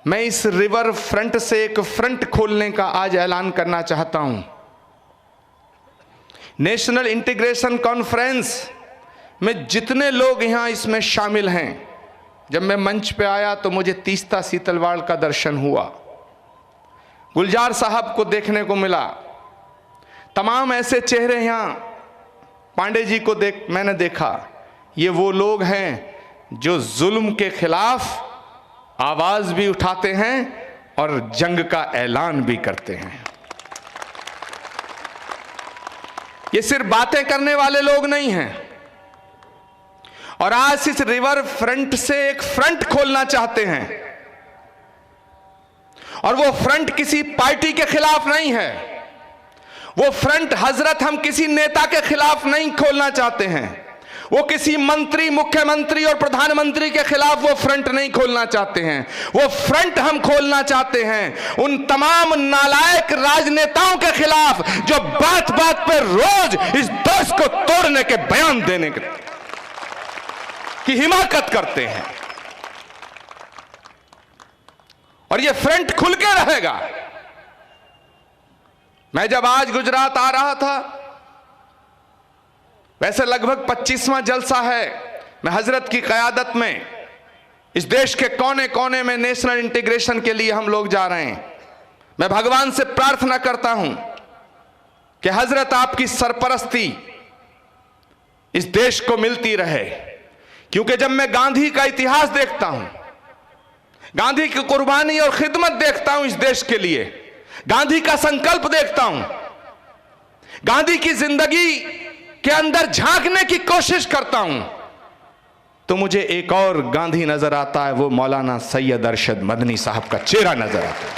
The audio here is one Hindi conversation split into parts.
मैं इस रिवर फ्रंट से एक फ्रंट खोलने का आज ऐलान करना चाहता हूं। नेशनल इंटीग्रेशन कॉन्फ्रेंस में जितने लोग यहां इसमें शामिल हैं, जब मैं मंच पे आया तो मुझे तीस्ता सीतलवाड़ का दर्शन हुआ, गुलजार साहब को देखने को मिला, तमाम ऐसे चेहरे यहां पांडे जी को मैंने देखा। ये वो लोग हैं जो जुल्म के खिलाफ आवाज भी उठाते हैं और जंग का ऐलान भी करते हैं। ये सिर्फ बातें करने वाले लोग नहीं हैं। और आज इस रिवर फ्रंट से एक फ्रंट खोलना चाहते हैं, और वो फ्रंट किसी पार्टी के खिलाफ नहीं है। वो फ्रंट हजरत हम किसी नेता के खिलाफ नहीं खोलना चाहते हैं। वो किसी मंत्री, मुख्यमंत्री और प्रधानमंत्री के खिलाफ वो फ्रंट नहीं खोलना चाहते हैं। वो फ्रंट हम खोलना चाहते हैं उन तमाम नालायक राजनेताओं के खिलाफ जो बात बात पर रोज इस देश को तोड़ने के बयान देने की हिमाकत करते हैं। और ये फ्रंट खुल के रहेगा। मैं जब आज गुजरात आ रहा था, वैसे लगभग 25वां जलसा है, मैं हजरत की क़यादत में इस देश के कोने कोने में नेशनल इंटीग्रेशन के लिए हम लोग जा रहे हैं। मैं भगवान से प्रार्थना करता हूं कि हजरत आपकी सरपरस्ती इस देश को मिलती रहे, क्योंकि जब मैं गांधी का इतिहास देखता हूं, गांधी की कुर्बानी और खिदमत देखता हूं इस देश के लिए, गांधी का संकल्प देखता हूं, गांधी की जिंदगी के अंदर झांकने की कोशिश करता हूं, तो मुझे एक और गांधी नजर आता है। वो मौलाना सैयद अरशद मदनी साहब का चेहरा नजर आता है।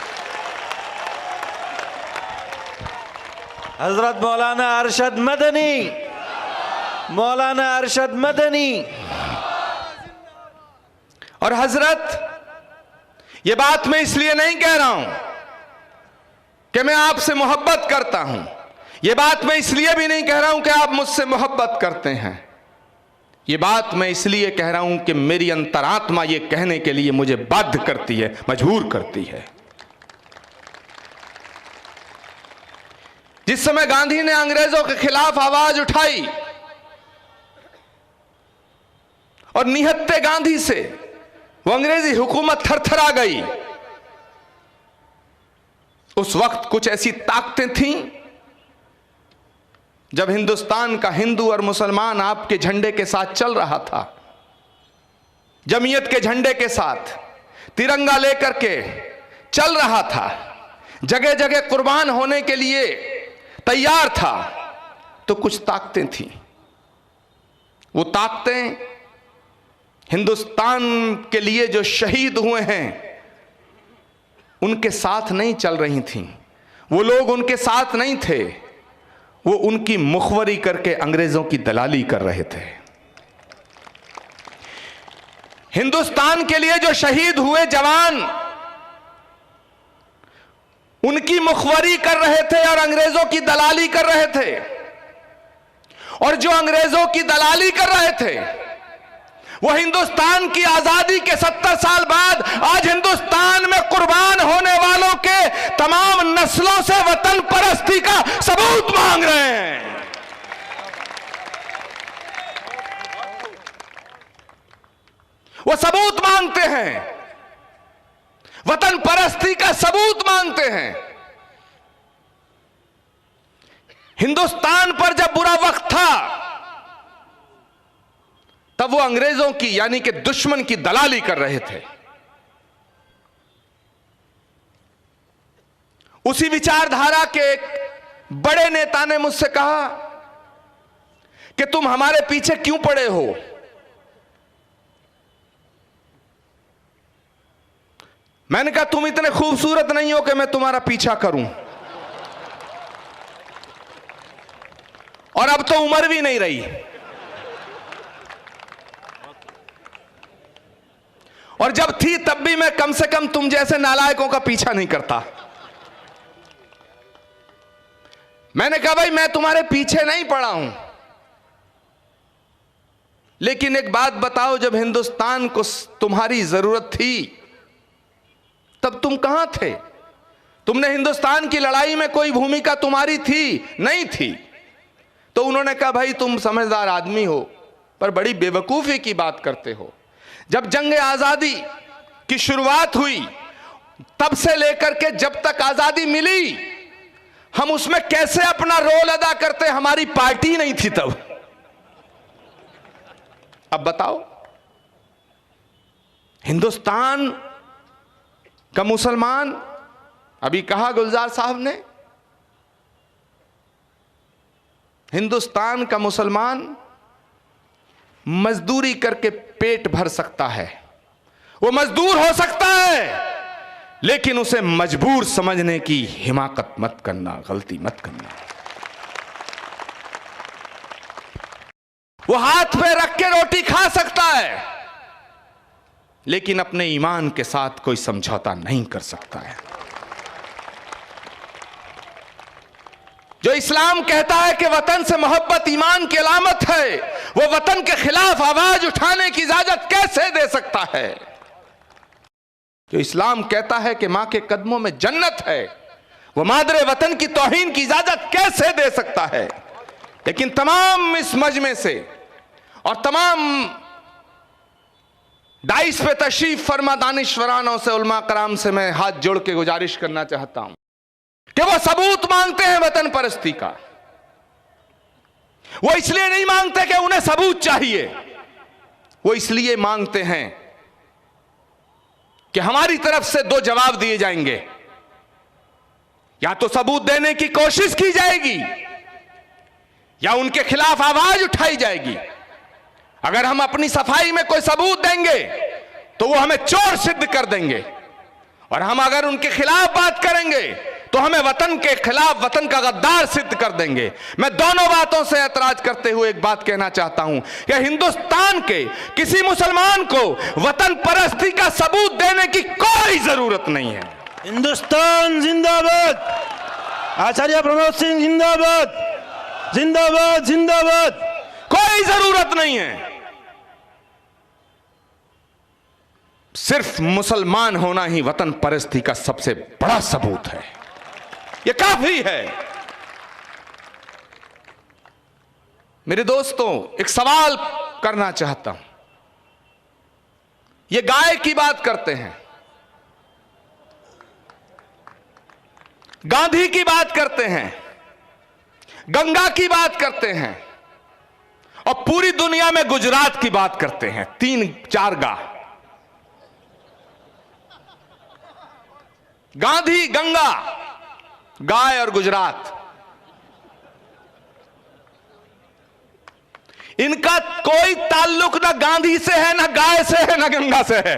हजरत मौलाना अरशद मदनी, मौलाना अरशद मदनी। और हजरत, ये बात मैं इसलिए नहीं कह रहा हूं कि मैं आपसे मोहब्बत करता हूं, यह बात मैं इसलिए भी नहीं कह रहा हूं कि आप मुझसे मोहब्बत करते हैं। यह बात मैं इसलिए कह रहा हूं कि मेरी अंतरात्मा यह कहने के लिए मुझे बाध्य करती है, मजबूर करती है। जिस समय गांधी ने अंग्रेजों के खिलाफ आवाज उठाई और निहत्थे गांधी से वो अंग्रेजी हुकूमत थरथरा गई, उस वक्त कुछ ऐसी ताकतें थीं जब हिंदुस्तान का हिंदू और मुसलमान आपके झंडे के साथ चल रहा था, जमीयत के झंडे के साथ तिरंगा लेकर के चल रहा था, जगह जगह कुर्बान होने के लिए तैयार था, तो कुछ ताकतें थीं। वो ताकतें हिंदुस्तान के लिए जो शहीद हुए हैं उनके साथ नहीं चल रही थीं। वो लोग उनके साथ नहीं थे, वो उनकी मुखबरी करके अंग्रेजों की दलाली कर रहे थे। हिंदुस्तान के लिए जो शहीद हुए जवान उनकी मुखबरी कर रहे थे और अंग्रेजों की दलाली कर रहे थे। और जो अंग्रेजों की दलाली कर रहे थे वो हिंदुस्तान की आजादी के 70 साल बाद आज हिंदुस्तान में कुर्बान होने वालों के तमाम नस्लों से वतन परस्ती का सबूत मांग रहे हैं। वो सबूत मांगते हैं, वतन परस्ती का सबूत मांगते हैं। हिंदुस्तान पर जब बुरा वक्त था तब वो अंग्रेजों की यानी कि दुश्मन की दलाली कर रहे थे। उसी विचारधारा के एक बड़े नेता ने मुझसे कहा कि तुम हमारे पीछे क्यों पड़े हो? मैंने कहा तुम इतने खूबसूरत नहीं हो कि मैं तुम्हारा पीछा करूं, और अब तो उम्र भी नहीं रही, और जब थी तब भी मैं कम से कम तुम जैसे नालायकों का पीछा नहीं करता। मैंने कहा भाई मैं तुम्हारे पीछे नहीं पड़ा हूं, लेकिन एक बात बताओ, जब हिंदुस्तान को तुम्हारी जरूरत थी तब तुम कहां थे? तुमने हिंदुस्तान की लड़ाई में कोई भूमिका तुम्हारी थी? नहीं थी। तो उन्होंने कहा भाई तुम समझदार आदमी हो पर बड़ी बेवकूफी की बात करते हो। जब जंग आजादी की शुरुआत हुई तब से लेकर के जब तक आजादी मिली हम उसमें कैसे अपना रोल अदा करते, हमारी पार्टी नहीं थी तब। अब बताओ, हिंदुस्तान का मुसलमान, अभी कहा गुलजार साहब ने, हिंदुस्तान का मुसलमान मजदूरी करके पेट भर सकता है, वो मजदूर हो सकता है, लेकिन उसे मजबूर समझने की हिमाकत मत करना, गलती मत करना। वो हाथ पे रख के रोटी खा सकता है, लेकिन अपने ईमान के साथ कोई समझौता नहीं कर सकता है। जो इस्लाम कहता है कि वतन से मोहब्बत ईमान की अलामत है, वो वतन के खिलाफ आवाज उठाने की इजाजत कैसे दे सकता है? जो इस्लाम कहता है कि मां के कदमों में जन्नत है, वो मादरे वतन की तौहीन की इजाजत कैसे दे सकता है? लेकिन तमाम इस मजमे से और तमाम डाइस पे तशरीफ फरमा दानिश्वरानों से, उलमा कराम से मैं हाथ जोड़ के गुजारिश करना चाहता हूं कि वो सबूत मांगते हैं वतन परस्ती का। वो इसलिए नहीं मांगते कि उन्हें सबूत चाहिए, वो इसलिए मांगते हैं कि हमारी तरफ से दो जवाब दिए जाएंगे। या तो सबूत देने की कोशिश की जाएगी या उनके खिलाफ आवाज उठाई जाएगी। अगर हम अपनी सफाई में कोई सबूत देंगे तो वो हमें चोर सिद्ध कर देंगे, और हम अगर उनके खिलाफ बात करेंगे तो हमें वतन के खिलाफ, वतन का गद्दार सिद्ध कर देंगे। मैं दोनों बातों से ऐतराज करते हुए एक बात कहना चाहता हूं कि हिंदुस्तान के किसी मुसलमान को वतन परस्ती का सबूत देने की कोई जरूरत नहीं है। हिंदुस्तान जिंदाबाद, आचार्य प्रमोद सिंह जिंदाबाद, जिंदाबाद जिंदाबाद। कोई जरूरत नहीं है। सिर्फ मुसलमान होना ही वतन परस्ती का सबसे बड़ा सबूत है, यह काफी है। मेरे दोस्तों, एक सवाल करना चाहता हूं। यह गाय की बात करते हैं, गांधी की बात करते हैं, गंगा की बात करते हैं, और पूरी दुनिया में गुजरात की बात करते हैं। 3-4 गांधी, गंगा, गाय और गुजरात, इनका कोई ताल्लुक ना गांधी से है, ना गाय से है, ना गंगा से है।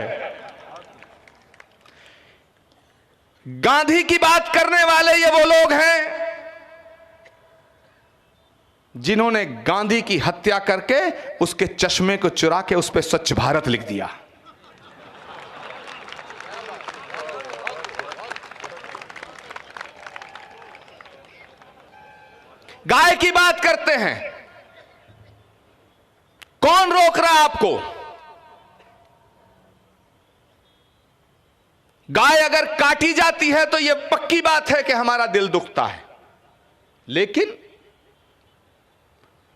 गांधी की बात करने वाले ये वो लोग हैं जिन्होंने गांधी की हत्या करके उसके चश्मे को चुरा के उस पर स्वच्छ भारत लिख दिया। गाय की बात करते हैं, कौन रोक रहा आपको? गाय अगर काटी जाती है तो यह पक्की बात है कि हमारा दिल दुखता है, लेकिन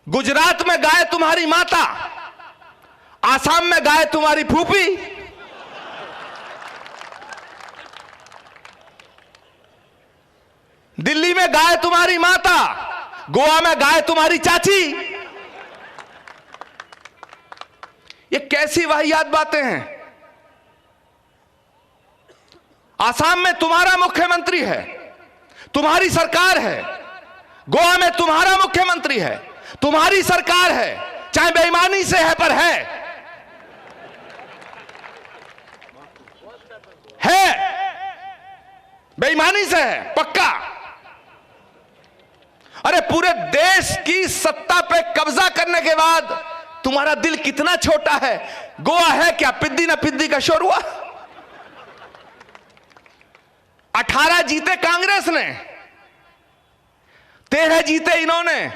गुजरात में गाय तुम्हारी माता, आसाम में गाय तुम्हारी फूफी, दिल्ली में गाय तुम्हारी माता, गोवा में गाय तुम्हारी चाची। ये कैसी वाहियात बातें हैं? आसाम में तुम्हारा मुख्यमंत्री है, तुम्हारी सरकार है, गोवा में तुम्हारा मुख्यमंत्री है, तुम्हारी सरकार है, चाहे बेईमानी से है पर है बेईमानी से है पक्का। अरे पूरे देश की सत्ता पे कब्जा करने के बाद तुम्हारा दिल कितना छोटा है। गोवा है क्या पिद्दी ना पिद्दी का शोर हुआ? 18 जीते कांग्रेस ने, 13 जीते इन्होंने।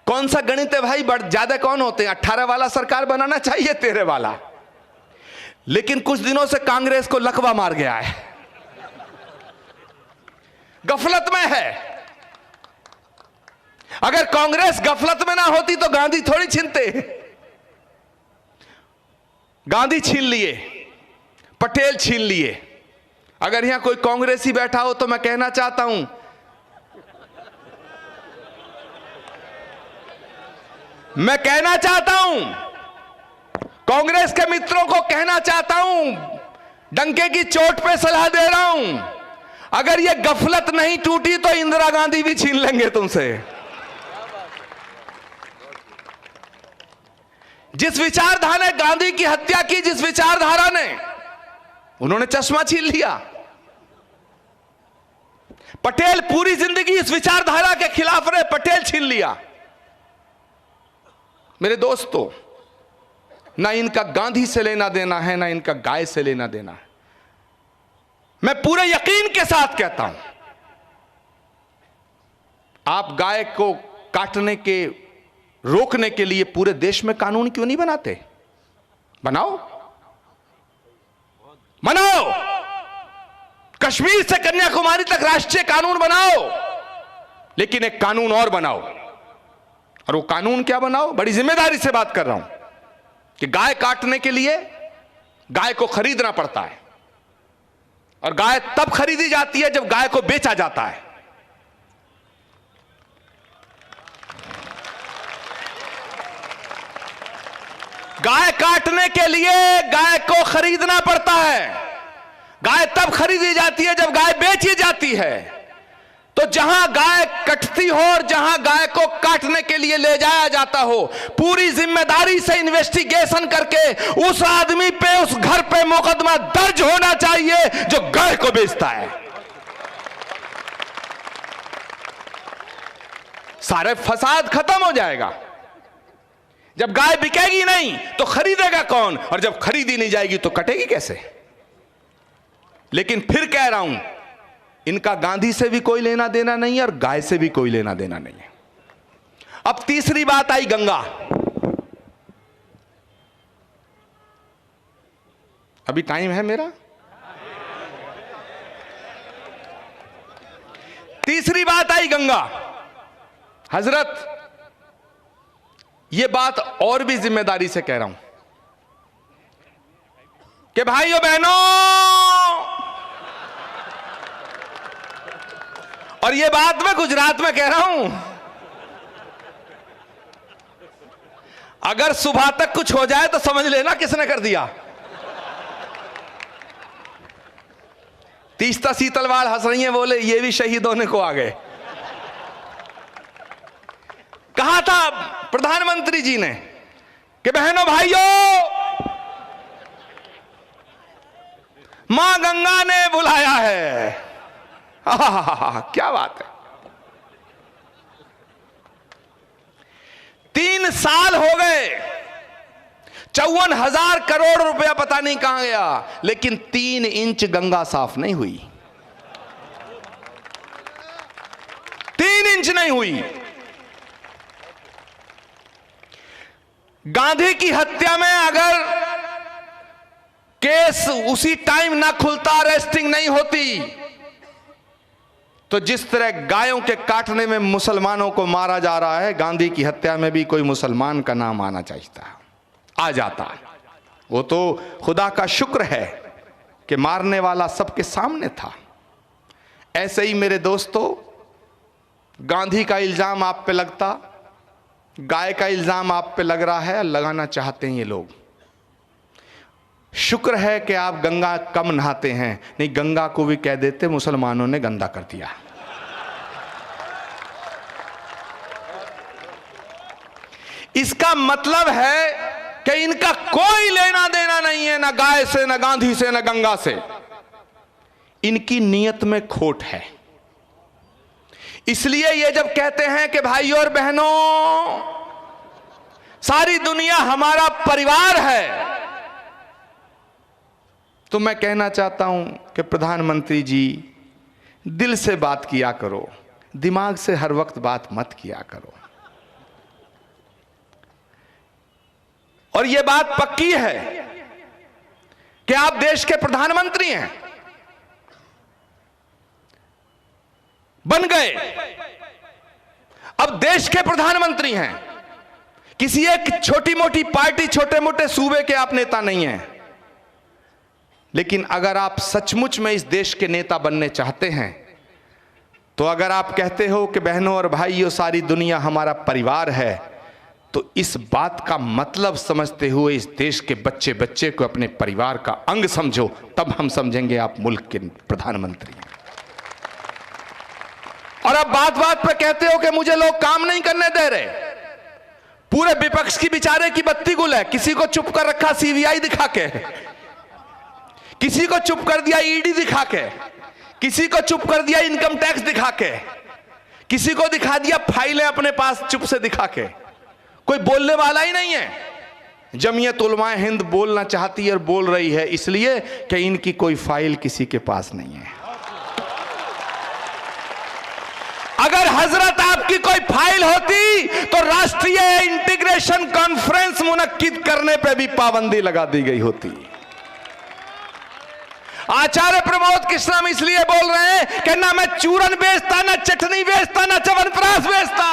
कौन सा गणित है भाई? बढ़ ज्यादा कौन होते हैं? 18 वाला सरकार बनाना चाहिए, 13 वाला। लेकिन कुछ दिनों से कांग्रेस को लकवा मार गया है। गफलत में है। अगर कांग्रेस गफलत में ना होती तो गांधी थोड़ी छीनते। गांधी छीन लिए, पटेल छीन लिए। अगर यहां कोई कांग्रेसी बैठा हो तो मैं कहना चाहता हूं, कांग्रेस के मित्रों को कहना चाहता हूं, डंके की चोट पे सलाह दे रहा हूं, अगर यह गफलत नहीं टूटी तो इंदिरा गांधी भी छीन लेंगे तुमसे। जिस विचारधारा ने गांधी की हत्या की, जिस विचारधारा ने, उन्होंने चश्मा छीन लिया। पटेल पूरी जिंदगी इस विचारधारा के खिलाफ रहे, पटेल छीन लिया। मेरे दोस्तों, ना इनका गांधी से लेना देना है, ना इनका गाय से लेना देना है। मैं पूरे यकीन के साथ कहता हूं, आप गाय को काटने के, रोकने के लिए पूरे देश में कानून क्यों नहीं बनाते? बनाओ, बनाओ। कश्मीर से कन्याकुमारी तक राष्ट्रीय कानून बनाओ, लेकिन एक कानून और बनाओ। और वो कानून क्या बनाओ? बड़ी जिम्मेदारी से बात कर रहा हूं कि गाय काटने के लिए गाय को खरीदना पड़ता है, और गाय तब खरीदी जाती है जब गाय को बेचा जाता है। गाय काटने के लिए गाय को खरीदना पड़ता है। गाय तब खरीदी जाती है जब गाय बेची जाती है। तो जहां गाय कटती हो और जहां गाय को काटने के लिए ले जाया जाता हो, पूरी जिम्मेदारी से इन्वेस्टिगेशन करके उस आदमी पे, उस घर पे मुकदमा दर्ज होना चाहिए जो गाय को बेचता है। सारे फसाद खत्म हो जाएगा। जब गाय बिकेगी नहीं तो खरीदेगा कौन? और जब खरीदी नहीं जाएगी तो कटेगी कैसे? लेकिन फिर कह रहा हूं, इनका गांधी से भी कोई लेना देना नहीं है और गाय से भी कोई लेना देना नहीं है। अब तीसरी बात आई गंगा। अभी टाइम है मेरा? तीसरी बात आई गंगा। हजरत, यह बात और भी जिम्मेदारी से कह रहा हूं कि भाइयों बहनों, और यह बात मैं गुजरात में कह रहा हूं, अगर सुबह तक कुछ हो जाए तो समझ लेना किसने कर दिया। तीस्ता सीतलवाड़ हंस रही हैं, बोले ये भी शहीद होने को आ गए। कहा था प्रधानमंत्री जी ने कि बहनों भाइयों, मां गंगा ने बुलाया है। क्या बात है। 3 साल हो गए, 54,000 करोड़ रुपया पता नहीं कहां गया, लेकिन 3 इंच गंगा साफ नहीं हुई। 3 इंच नहीं हुई। गांधी की हत्या में अगर केस उसी टाइम ना खुलता, अरेस्टिंग नहीं होती, तो जिस तरह गायों के काटने में मुसलमानों को मारा जा रहा है, गांधी की हत्या में भी कोई मुसलमान का नाम आना चाहिए, आ जाता। वो तो खुदा का शुक्र है कि मारने वाला सबके सामने था। ऐसे ही मेरे दोस्तों, गांधी का इल्जाम आप पे लगता, गाय का इल्जाम आप पे लग रहा है, लगाना चाहते हैं ये लोग। शुक्र है कि आप गंगा कम नहाते हैं, नहीं गंगा को भी कह देते मुसलमानों ने गंदा कर दिया। इसका मतलब है कि इनका कोई लेना देना नहीं है, ना गाय से, ना गांधी से, ना गंगा से। इनकी नीयत में खोट है। इसलिए ये जब कहते हैं कि भाइयों और बहनों, सारी दुनिया हमारा परिवार है, तो मैं कहना चाहता हूं कि प्रधानमंत्री जी, दिल से बात किया करो, दिमाग से हर वक्त बात मत किया करो। और यह बात पक्की है कि आप देश के प्रधानमंत्री हैं। बन गए, अब देश के प्रधानमंत्री हैं, किसी एक छोटी मोटी पार्टी, छोटे मोटे सूबे के आप नेता नहीं हैं। लेकिन अगर आप सचमुच में इस देश के नेता बनने चाहते हैं, तो अगर आप कहते हो कि बहनों और भाइयों सारी दुनिया हमारा परिवार है, तो इस बात का मतलब समझते हुए इस देश के बच्चे बच्चे को अपने परिवार का अंग समझो, तब हम समझेंगे आप मुल्क के प्रधानमंत्री हैं। और अब बात बात पर कहते हो कि मुझे लोग काम नहीं करने दे रहे। पूरे विपक्ष की बेचारे की बत्ती गुल है। किसी को चुप कर रखा सीबीआई दिखा के, किसी को चुप कर दिया ईडी दिखा के, किसी को चुप कर दिया इनकम टैक्स दिखा के, किसी को दिखा दिया फाइलें अपने पास चुप से दिखा के। कोई बोलने वाला ही नहीं है। जमीयत उलमाए हिंद बोलना चाहती है और बोल रही है, इसलिए कि इनकी कोई फाइल किसी के पास नहीं है। अगर हजरत आपकी कोई फाइल होती तो राष्ट्रीय इंटीग्रेशन कॉन्फ्रेंस मुनक्किद करने पे भी पाबंदी लगा दी गई होती। आचार्य प्रमोद कृष्णम इसलिए बोल रहे हैं कि ना मैं चूरन बेचता, ना चटनी बेचता, ना च्यवनप्राश बेचता।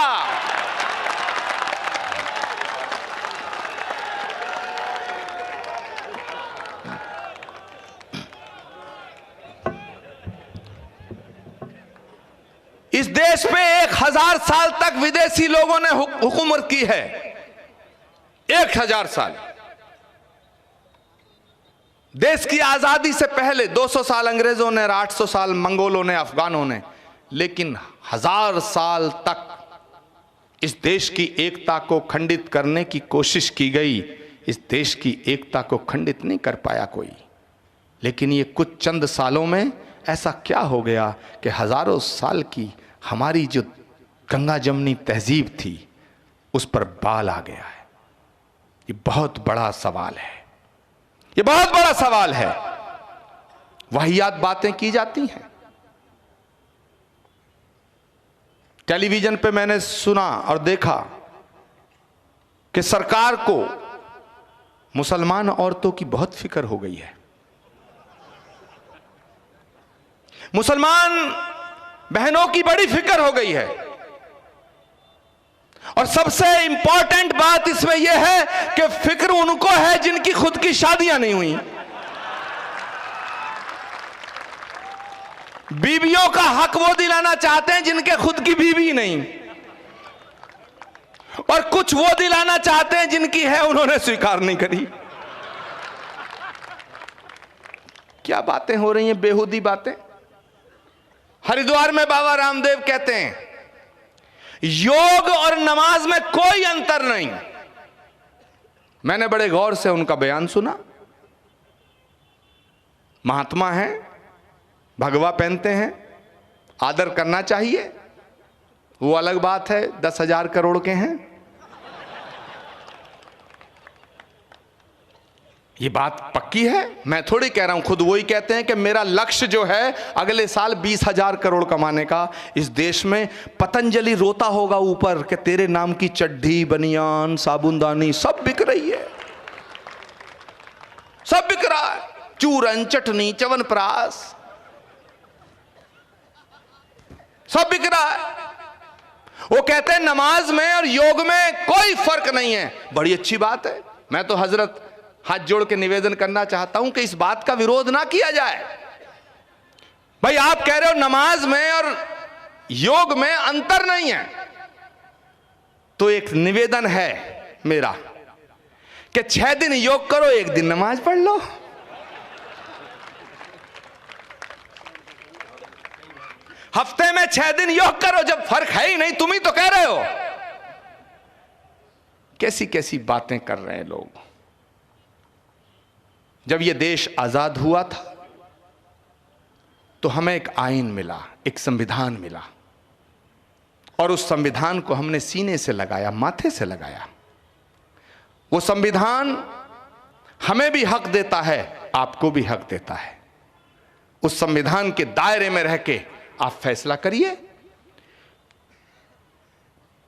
इस देश पे 1000 साल तक विदेशी लोगों ने हुकूमत की है। 1000 साल। देश की आजादी से पहले 200 साल अंग्रेजों ने, 800 साल मंगोलों ने, अफगानों ने, लेकिन 1000 साल तक इस देश की एकता को खंडित करने की कोशिश की गई। इस देश की एकता को खंडित नहीं कर पाया कोई। लेकिन ये कुछ चंद सालों में ऐसा क्या हो गया कि हजारों साल की हमारी जो गंगा जमनी तहजीब थी उस पर बाल आ गया है। ये बहुत बड़ा सवाल है, ये बहुत बड़ा सवाल है। वाहियात बातें की जाती हैं। टेलीविजन पे मैंने सुना और देखा कि सरकार को मुसलमान औरतों की बहुत फिक्र हो गई है। मुसलमान बहनों की बड़ी फिक्र हो गई है। और सबसे इंपॉर्टेंट बात इसमें यह है कि फिक्र उनको है जिनकी खुद की शादियां नहीं हुई। बीवियों का हक वो दिलाना चाहते हैं जिनके खुद की बीवी नहीं, और कुछ वो दिलाना चाहते हैं जिनकी है उन्होंने स्वीकार नहीं करी। क्या बातें हो रही हैं, बेहुदी बातें। हरिद्वार में बाबा रामदेव कहते हैं योग और नमाज में कोई अंतर नहीं। मैंने बड़े गौर से उनका बयान सुना। महात्मा हैं, भगवा पहनते हैं, आदर करना चाहिए, वो अलग बात है 10,000 करोड़ के हैं। ये बात पक्की है, मैं थोड़ी कह रहा हूं। खुद वही कहते हैं कि मेरा लक्ष्य जो है अगले साल 20,000 करोड़ कमाने का। इस देश में पतंजलि रोता होगा ऊपर कि तेरे नाम की चड्ढी, बनियान, साबुनदानी सब बिक रही है, सब बिक रहा है। चूरन, चटनी, च्यवनप्राश सब बिक रहा है। वो कहते हैं नमाज में और योग में कोई फर्क नहीं है। बड़ी अच्छी बात है। मैं तो हजरत हाथ जोड़ के निवेदन करना चाहता हूं कि इस बात का विरोध ना किया जाए। भाई आप कह रहे हो नमाज में और योग में अंतर नहीं है, तो एक निवेदन है मेरा कि 6 दिन योग करो, 1 दिन नमाज पढ़ लो। हफ्ते में 6 दिन योग करो, जब फर्क है ही नहीं, तुम ही तो कह रहे हो। कैसी कैसी बातें कर रहे हैं लोग। जब यह देश आजाद हुआ था तो हमें एक आईन मिला, एक संविधान मिला, और उस संविधान को हमने सीने से लगाया, माथे से लगाया। वो संविधान हमें भी हक देता है, आपको भी हक देता है। उस संविधान के दायरे में रह के आप फैसला करिए।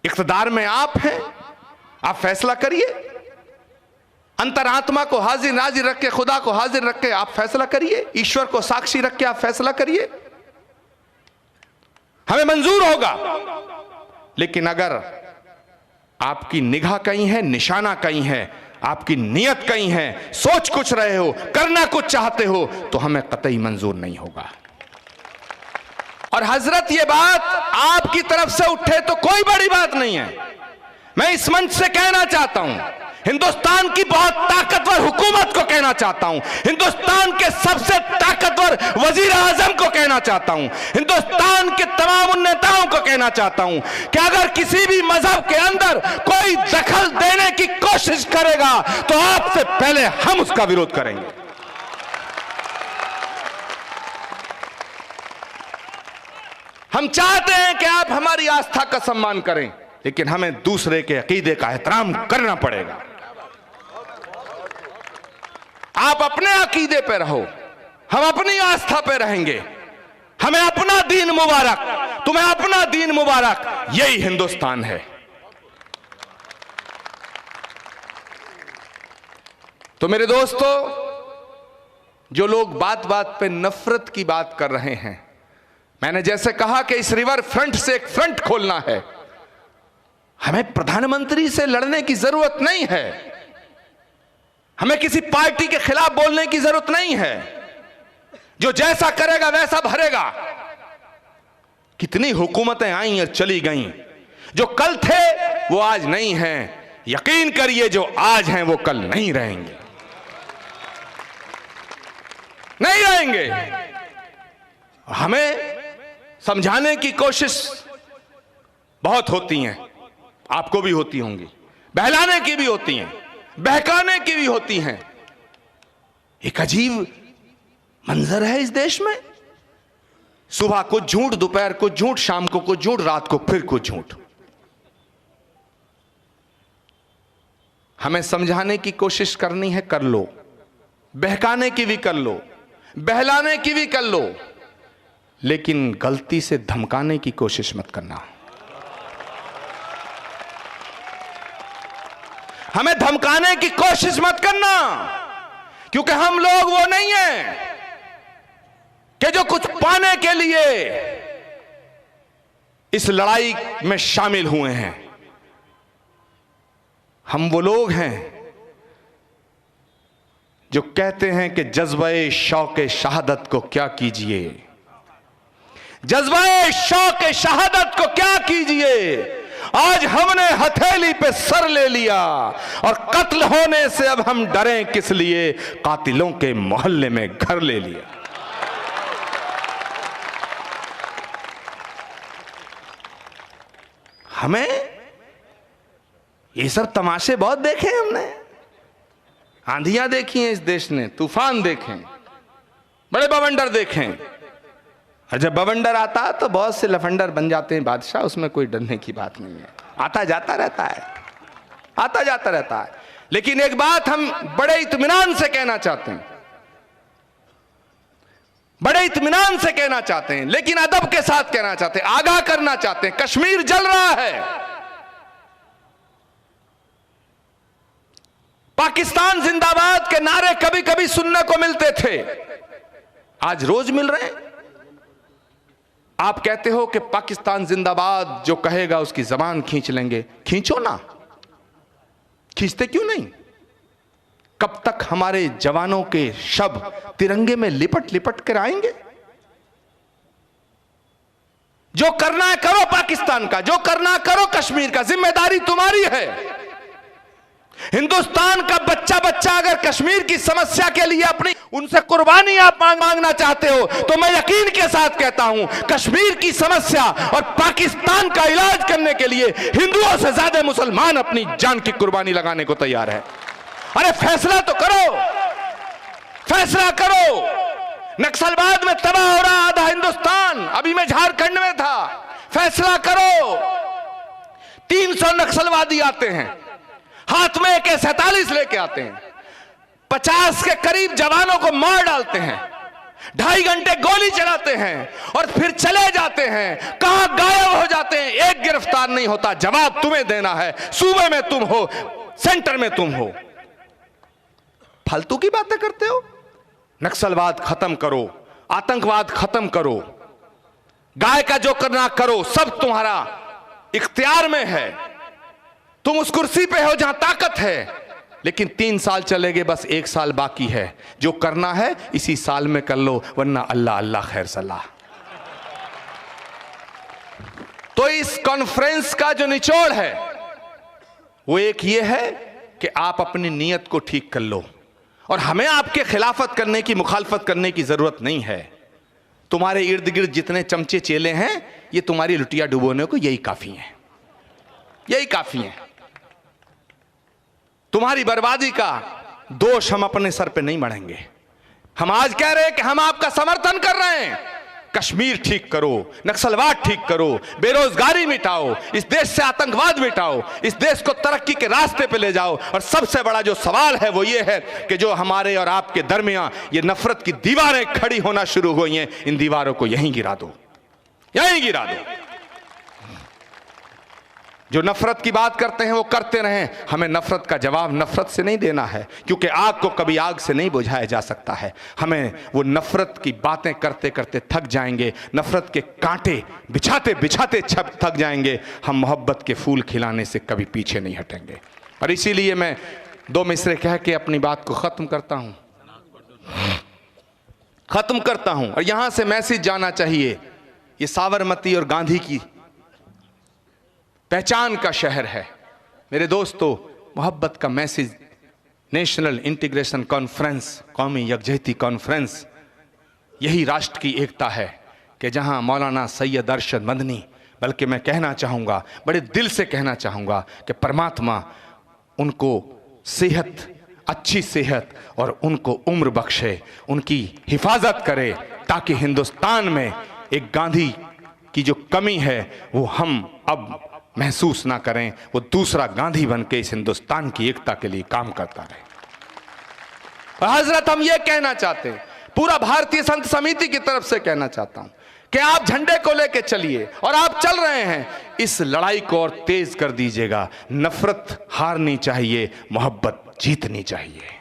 इख्तिदार में आप हैं, आप फैसला करिए। अंतरात्मा को हाजिर नाजिर रख के, खुदा को हाजिर रख के आप फैसला करिए। ईश्वर को साक्षी रख के आप फैसला करिए। हमें मंजूर होगा। लेकिन अगर आपकी निगाह कहीं है, निशाना कहीं है, आपकी नीयत कहीं है, सोच कुछ रहे हो, करना कुछ चाहते हो, तो हमें कतई मंजूर नहीं होगा। और हजरत ये बात आपकी तरफ से उठे तो कोई बड़ी बात नहीं है। मैं इस मंच से कहना चाहता हूं, हिंदुस्तान की बहुत ताकतवर हुकूमत को कहना चाहता हूं, हिंदुस्तान के सबसे ताकतवर वजीर आजम को कहना चाहता हूं, हिंदुस्तान के तमाम उन नेताओं को कहना चाहता हूं कि अगर किसी भी मजहब के अंदर कोई दखल देने की कोशिश करेगा तो आपसे पहले हम उसका विरोध करेंगे। हम चाहते हैं कि आप हमारी आस्था का सम्मान करें, लेकिन हमें दूसरे के अकीदे का एहतराम करना पड़ेगा। आप अपने अकीदे पे रहो, हम अपनी आस्था पे रहेंगे। हमें अपना दीन मुबारक, तुम्हें अपना दीन मुबारक, यही हिंदुस्तान है। तो मेरे दोस्तों, जो लोग बात बात पे नफरत की बात कर रहे हैं, मैंने जैसे कहा कि इस रिवर फ्रंट से एक फ्रंट खोलना है। हमें प्रधानमंत्री से लड़ने की जरूरत नहीं है, हमें किसी पार्टी के खिलाफ बोलने की जरूरत नहीं है। जो जैसा करेगा वैसा भरेगा। कितनी हुकूमतें आई और चली गईं, जो कल थे वो आज नहीं हैं। यकीन करिए जो आज हैं वो कल नहीं रहेंगे, नहीं रहेंगे। हमें समझाने की कोशिश बहुत होती हैं, आपको भी होती होंगी, बहलाने की भी होती हैं, बहकाने की भी होती हैं। एक अजीब मंजर है इस देश में, सुबह को झूठ, दोपहर को झूठ, शाम को कुछ झूठ, रात को फिर कुछ झूठ। हमें समझाने की कोशिश करनी है, कर लो, बहकाने की भी कर लो, बहलाने की भी कर लो, लेकिन गलती से धमकाने की कोशिश मत करना। हमें धमकाने की कोशिश मत करना, क्योंकि हम लोग वो नहीं हैं कि जो कुछ पाने के लिए इस लड़ाई में शामिल हुए हैं। हम वो लोग हैं जो कहते हैं कि जज्बे शौक़ शहादत को क्या कीजिए, जज्बे शौक़ शहादत को क्या कीजिए। आज हमने हथेली पे सर ले लिया और कत्ल होने से अब हम डरें किस लिए, कातिलों के मोहल्ले में घर ले लिया। हमें ये सब तमाशे बहुत देखे हमने, आंधियां देखी हैं इस देश ने, तूफान देखे, बड़े बवंडर देखे। और जब बवंडर आता है तो बहुत से लफंडर बन जाते हैं बादशाह, उसमें कोई डरने की बात नहीं है। आता जाता रहता है, आता जाता रहता है। लेकिन एक बात हम बड़े इत्मीनान से कहना चाहते हैं, बड़े इत्मीनान से कहना चाहते हैं, लेकिन अदब के साथ कहना चाहते हैं, आगाह करना चाहते हैं। कश्मीर जल रहा है, पाकिस्तान जिंदाबाद के नारे कभी कभी सुनने को मिलते थे, आज रोज मिल रहे हैं। आप कहते हो कि पाकिस्तान जिंदाबाद जो कहेगा उसकी जबान खींच लेंगे, खींचो ना, खींचते क्यों नहीं? कब तक हमारे जवानों के शव तिरंगे में लिपट लिपट कर आएंगे? जो करना है करो पाकिस्तान का, जो करना करो कश्मीर का, जिम्मेदारी तुम्हारी है। हिंदुस्तान का बच्चा बच्चा अगर कश्मीर की समस्या के लिए अपनी उनसे कुर्बानी आप मांगना चाहते हो, तो मैं यकीन के साथ कहता हूं कश्मीर की समस्या और पाकिस्तान का इलाज करने के लिए हिंदुओं से ज्यादा मुसलमान अपनी जान की कुर्बानी लगाने को तैयार है। अरे फैसला तो करो, फैसला करो। नक्सलवाद में तबाह हो रहा आधा हिंदुस्तान, अभी मैं झारखंड में था। फैसला करो। 300 नक्सलवादी आते हैं, हाथ में AK-47 लेके आते हैं, 50 के करीब जवानों को मार डालते हैं, 2.5 घंटे गोली चलाते हैं और फिर चले जाते हैं, कहां गायब हो जाते हैं। एक गिरफ्तार नहीं होता। जवाब तुम्हें देना है, सूबे में तुम हो, सेंटर में तुम हो। फालतू की बातें करते हो। नक्सलवाद खत्म करो, आतंकवाद खत्म करो, गाय का जो करना करो, सब तुम्हारा इख्तियार में है। तुम उस कुर्सी पे हो जहां ताकत है, लेकिन 3 साल चले गए, बस 1 साल बाकी है। जो करना है इसी साल में कर लो, वरना अल्लाह अल्लाह खैर सलाह। तो इस कॉन्फ्रेंस का जो निचोड़ है वो एक ये है कि आप अपनी नीयत को ठीक कर लो, और हमें आपके खिलाफत करने की, मुखालफत करने की जरूरत नहीं है। तुम्हारे इर्द गिर्द जितने चमचे चेले हैं, ये तुम्हारी लुटिया डुबोने को यही काफी है, यही काफी है। तुम्हारी बर्बादी का दोष हम अपने सर पे नहीं मढ़ेंगे। हम आज कह रहे हैं कि हम आपका समर्थन कर रहे हैं। कश्मीर ठीक करो, नक्सलवाद ठीक करो, बेरोजगारी मिटाओ, इस देश से आतंकवाद मिटाओ, इस देश को तरक्की के रास्ते पे ले जाओ। और सबसे बड़ा जो सवाल है वो ये है कि जो हमारे और आपके दरमियान ये नफरत की दीवारें खड़ी होना शुरू हुई हैं, इन दीवारों को यहीं गिरा दो, यहीं गिरा दो। जो नफरत की बात करते हैं वो करते रहें, हमें नफरत का जवाब नफरत से नहीं देना है, क्योंकि आग को कभी आग से नहीं बुझाया जा सकता है। हमें वो नफरत की बातें करते करते थक जाएंगे, नफरत के कांटे बिछाते बिछाते थक जाएंगे। हम मोहब्बत के फूल खिलाने से कभी पीछे नहीं हटेंगे। और इसीलिए मैं 2 मिसरे कह के अपनी बात को खत्म करता हूं। और यहां से मैसेज जाना चाहिए, ये साबरमती और गांधी की पहचान का शहर है। मेरे दोस्तों, मोहब्बत का मैसेज नेशनल इंटीग्रेशन कॉन्फ्रेंस, कौमी यकजहती कॉन्फ्रेंस, यही राष्ट्र की एकता है कि जहां मौलाना सैयद अरशद मदनी, बल्कि मैं कहना चाहूँगा, बड़े दिल से कहना चाहूँगा कि परमात्मा उनको सेहत, अच्छी सेहत और उनको उम्र बख्शे, उनकी हिफाजत करे, ताकि हिंदुस्तान में एक गांधी की जो कमी है वो हम अब महसूस ना करें। वो दूसरा गांधी बन के इस हिंदुस्तान की एकता के लिए काम करता रहे। और हजरत, हम ये कहना चाहते हैं, पूरा भारतीय संत समिति की तरफ से कहना चाहता हूं कि आप झंडे को लेके चलिए, और आप चल रहे हैं, इस लड़ाई को और तेज कर दीजिएगा। नफरत हारनी चाहिए, मोहब्बत जीतनी चाहिए।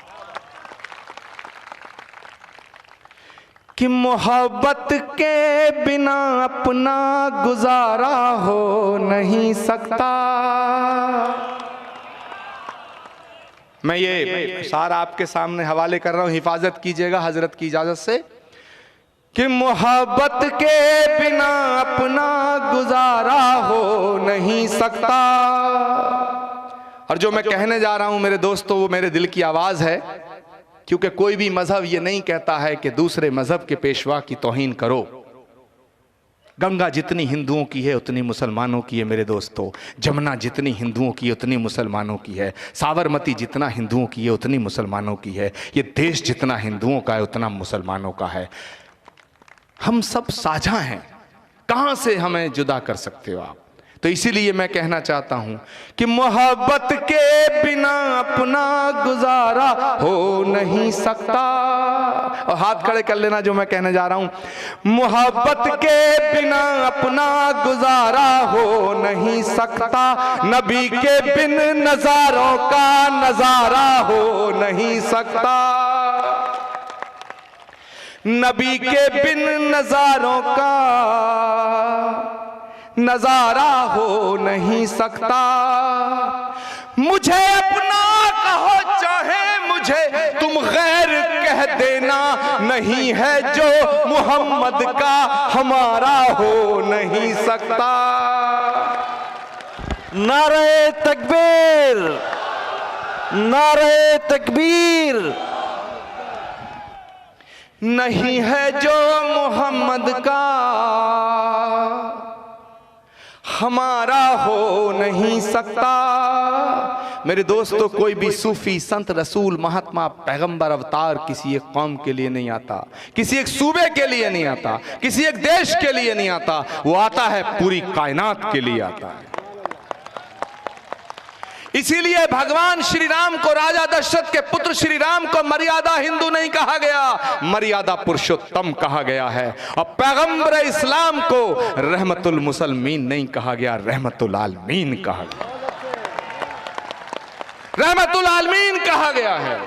कि मोहब्बत के बिना अपना गुजारा हो नहीं सकता। मैं ये सारा आपके सामने हवाले कर रहा हूं, हिफाजत कीजिएगा हजरत की इजाजत से। कि मोहब्बत के बिना अपना गुजारा हो नहीं सकता। और जो मैं कहने जा रहा हूं मेरे दोस्तों, वो मेरे दिल की आवाज है, क्योंकि कोई भी मजहब ये नहीं कहता है कि दूसरे मजहब के पेशवा की तौहीन करो। गंगा जितनी हिंदुओं की है उतनी मुसलमानों की है मेरे दोस्तों। जमुना जितनी हिंदुओं की है उतनी मुसलमानों की है। साबरमती जितना हिंदुओं की है उतनी मुसलमानों की है। ये देश जितना हिंदुओं का है उतना मुसलमानों का है। हम सब साझा हैं, कहां से हमें जुदा कर सकते हो आप? तो इसीलिए मैं कहना चाहता हूं कि मोहब्बत के बिना अपना गुजारा हो नहीं सकता। और हाथ खड़े कर लेना जो मैं कहने जा रहा हूं। मोहब्बत के बिना अपना गुजारा हो नहीं सकता। नबी के बिन नजारों का नजारा हो नहीं सकता। नबी के बिन नजारों का नजारा हो नहीं सकता। मुझे अपना कहो चाहे मुझे तुम गैर कह देना, नहीं है जो मोहम्मद का हमारा हो नहीं सकता। नारे तकबीर, नारे तकबीर। नहीं है जो मोहम्मद का हमारा हो नहीं सकता। मेरे दोस्तों, कोई भी सूफी, संत, रसूल, महात्मा, पैगंबर, अवतार किसी एक कौम के लिए नहीं आता, किसी एक सूबे के लिए नहीं आता, किसी एक देश के लिए नहीं आता। वो आता है पूरी कायनात के लिए आता है। इसीलिए भगवान श्री राम को, राजा दशरथ के पुत्र श्री राम को मर्यादा हिंदू नहीं कहा गया, मर्यादा पुरुषोत्तम कहा गया है। और पैगंबर इस्लाम को रहमतुल मुसलमीन नहीं कहा गया, रहमतुल आलमीन कहा गया, रहमतुल आलमीन कहा गया है।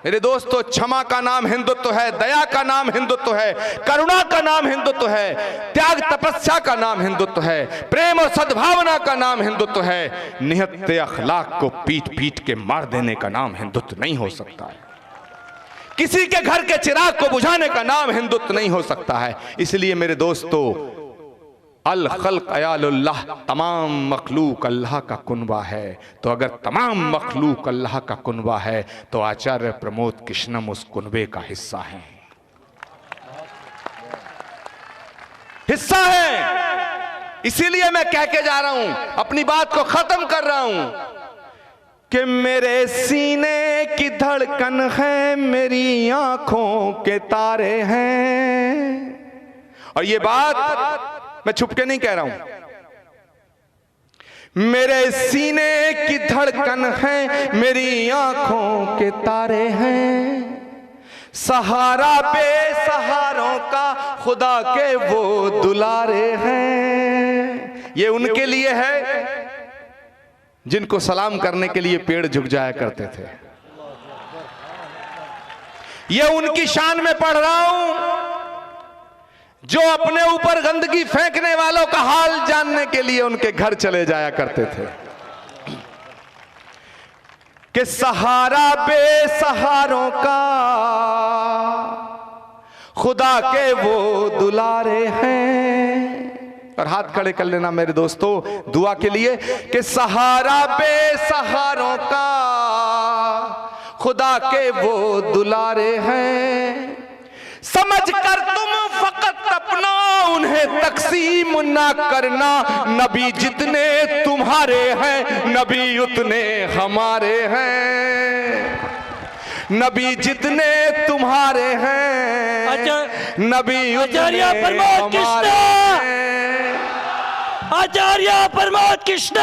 मेरे दोस्तों, क्षमा का नाम हिंदुत्व है, दया का नाम हिंदुत्व है, करुणा का नाम हिंदुत्व है, त्याग तपस्या का नाम हिंदुत्व है, प्रेम और सद्भावना का नाम हिंदुत्व है। निहत्ते अखलाक को पीट पीट के मार देने का नाम हिंदुत्व नहीं हो सकता है। किसी के घर के चिराग को बुझाने का नाम हिंदुत्व नहीं हो सकता है। इसलिए मेरे दोस्तों, अल खल्क अयालुल्लाह, तमाम मखलूक अल्लाह का कुनबा है। तो अगर तमाम मखलूक अल्लाह का कुनबा है तो आचार्य प्रमोद कृष्णम उस कुनबे का हिस्सा है, इसीलिए मैं कह के जा रहा हूं, अपनी बात को खत्म कर रहा हूं कि मेरे सीने की धड़कन है, मेरी आंखों के तारे हैं। और ये बात मैं छुप के नहीं कह रहा हूं, मेरे सीने की धड़कन है, मेरी आंखों के तारे हैं। सहारा बेसहारों का खुदा के वो दुलारे हैं। ये उनके लिए है जिनको सलाम करने के लिए पेड़ झुक जाया करते थे। ये उनकी शान में पढ़ रहा हूं जो अपने ऊपर गंदगी फेंकने वालों का हाल जानने के लिए उनके घर चले जाया करते थे। कि सहारा बेसहारों का खुदा के वो दुलारे हैं। और हाथ खड़े कर लेना मेरे दोस्तों दुआ के लिए कि सहारा बेसहारों का खुदा के वो दुलारे हैं। समझ कर तुम फकत अपना उन्हें तकसीम ना करना, नबी जितने तुम्हारे हैं नबी उतने हमारे हैं। नबी जितने तुम्हारे हैं नबी उतने हमारे हैं। आचार्य प्रमोद कृष्ण।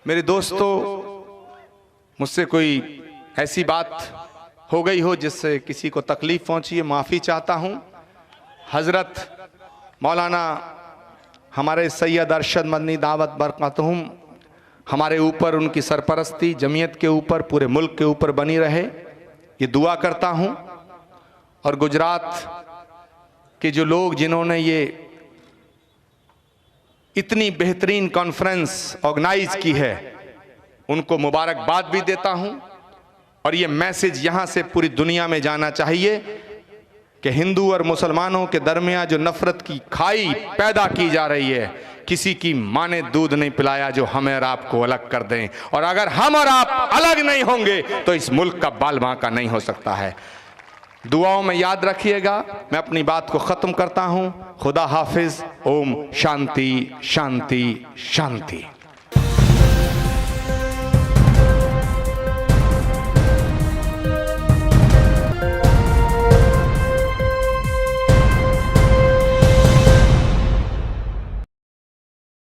मेरे दोस्तों, मुझसे कोई ऐसी बात हो गई हो जिससे किसी को तकलीफ पहुंची है, माफ़ी चाहता हूं। हज़रत मौलाना हमारे सैयद अरशद मदनी दावत बरकातहुम, हमारे ऊपर उनकी सरपरस्ती जमीयत के ऊपर, पूरे मुल्क के ऊपर बनी रहे, ये दुआ करता हूं। और गुजरात के जो लोग जिन्होंने ये इतनी बेहतरीन कॉन्फ्रेंस ऑर्गेनाइज की है, उनको मुबारकबाद भी देता हूं। और ये मैसेज यहाँ से पूरी दुनिया में जाना चाहिए कि हिंदू और मुसलमानों के दरमियान जो नफरत की खाई पैदा की जा रही है, किसी की माँ ने दूध नहीं पिलाया जो हमें और आपको अलग कर दें। और अगर हम और आप अलग नहीं होंगे तो इस मुल्क का बाल बांका नहीं हो सकता है। दुआओं में याद रखिएगा। मैं अपनी बात को ख़त्म करता हूँ। खुदा हाफिज। ओम शांति शांति शांति।